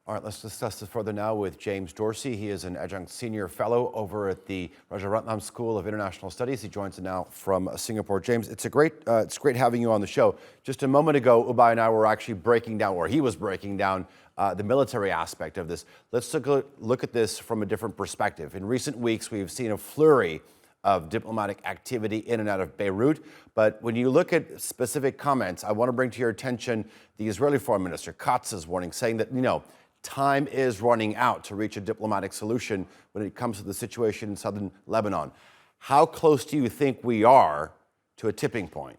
All right, let's discuss this further now with James Dorsey. He is an adjunct senior fellow over at the Rajaratnam School of International Studies. He joins us now from Singapore. James, it's great having you on the show. Just a moment ago, Ubay and I were actually breaking down, or he was breaking down, the military aspect of this. Let's look at this from a different perspective. In recent weeks, we've seen a flurry of diplomatic activity in and out of Beirut. But when you look at specific comments, I want to bring to your attention the Israeli Foreign Minister Katz's warning, saying that, time is running out to reach a diplomatic solution when it comes to the situation in southern Lebanon. How close do you think we are to a tipping point?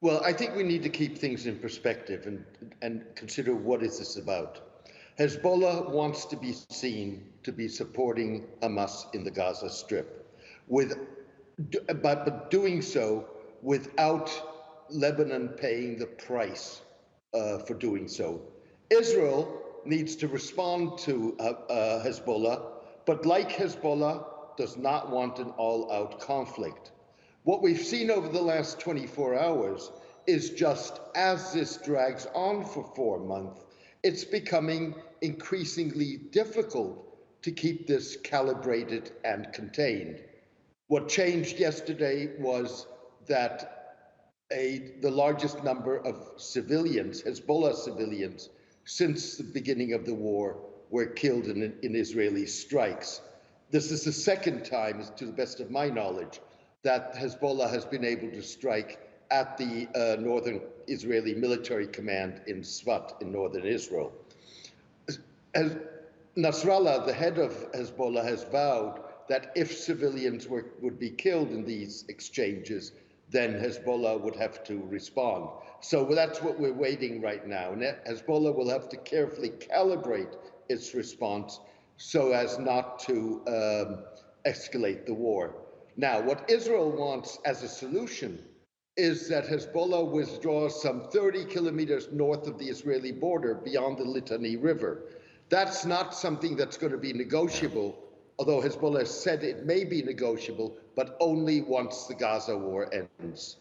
Well, I think we need to keep things in perspective and consider what is this about. Hezbollah wants to be seen to be supporting Hamas in the Gaza Strip, but doing so without Lebanon paying the price for doing so. Israel needs to respond to Hezbollah, but like Hezbollah, does not want an all-out conflict. What we've seen over the last 24 hours is just as this drags on for 4 months, it's becoming increasingly difficult to keep this calibrated and contained. What changed yesterday was that the largest number of civilians, Hezbollah civilians, since the beginning of the war were killed in Israeli strikes. This is the second time, to the best of my knowledge, that Hezbollah has been able to strike at the northern Israeli military command in Sfat in northern Israel. As Nasrallah, the head of Hezbollah, has vowed that if civilians would be killed in these exchanges, then Hezbollah would have to respond. So that's what we're waiting right now. And Hezbollah will have to carefully calibrate its response so as not to escalate the war. Now, what Israel wants as a solution is that Hezbollah withdraws some 30 kilometers north of the Israeli border beyond the Litani River. That's not something that's going to be negotiable, although Hezbollah has said it may be negotiable, but only once the Gaza war ends.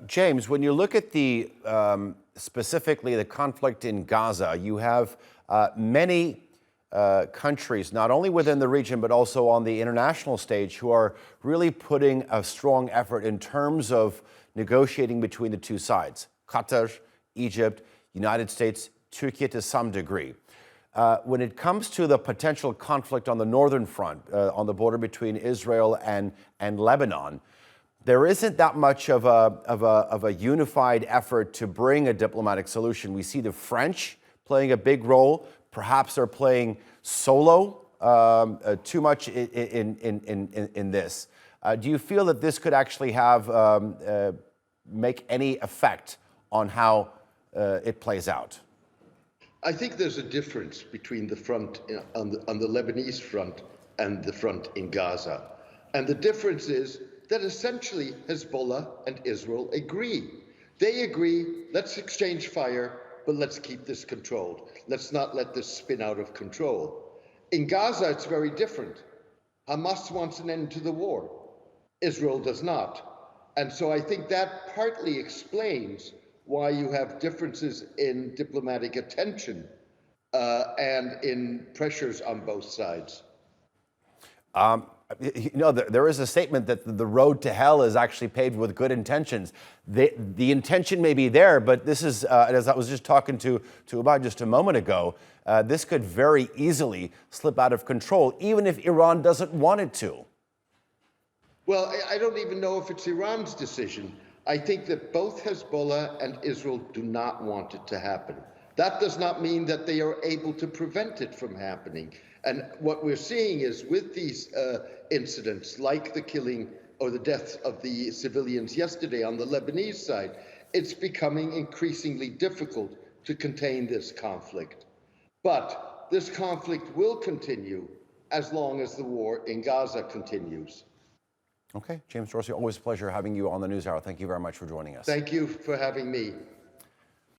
James, when you look at the specifically the conflict in Gaza, you have many countries, not only within the region, but also on the international stage, who are really putting a strong effort in terms of negotiating between the two sides. Qatar, Egypt, United States, Turkey to some degree. When it comes to the potential conflict on the northern front, on the border between Israel and Lebanon, there isn't that much of a unified effort to bring a diplomatic solution. We see the French playing a big role. Perhaps they're playing solo too much in this. Do you feel that this could actually make any effect on how it plays out? I think there's a difference between the front on the Lebanese front and the front in Gaza. And the difference is that essentially Hezbollah and Israel agree. They agree, let's exchange fire, but let's keep this controlled. Let's not let this spin out of control. In Gaza, it's very different. Hamas wants an end to the war. Israel does not. And so I think that partly explains why you have differences in diplomatic attention and in pressures on both sides. There is a statement that the road to hell is actually paved with good intentions. The intention may be there, but this is, as I was just talking to about just a moment ago, this could very easily slip out of control, even if Iran doesn't want it to. Well, I don't even know if it's Iran's decision. I think that both Hezbollah and Israel do not want it to happen. That does not mean that they are able to prevent it from happening. And what we're seeing is with these incidents, like the killing or the deaths of the civilians yesterday on the Lebanese side, it's becoming increasingly difficult to contain this conflict. But this conflict will continue as long as the war in Gaza continues. Okay, James Dorsey, always a pleasure having you on the NewsHour. Thank you very much for joining us. Thank you for having me.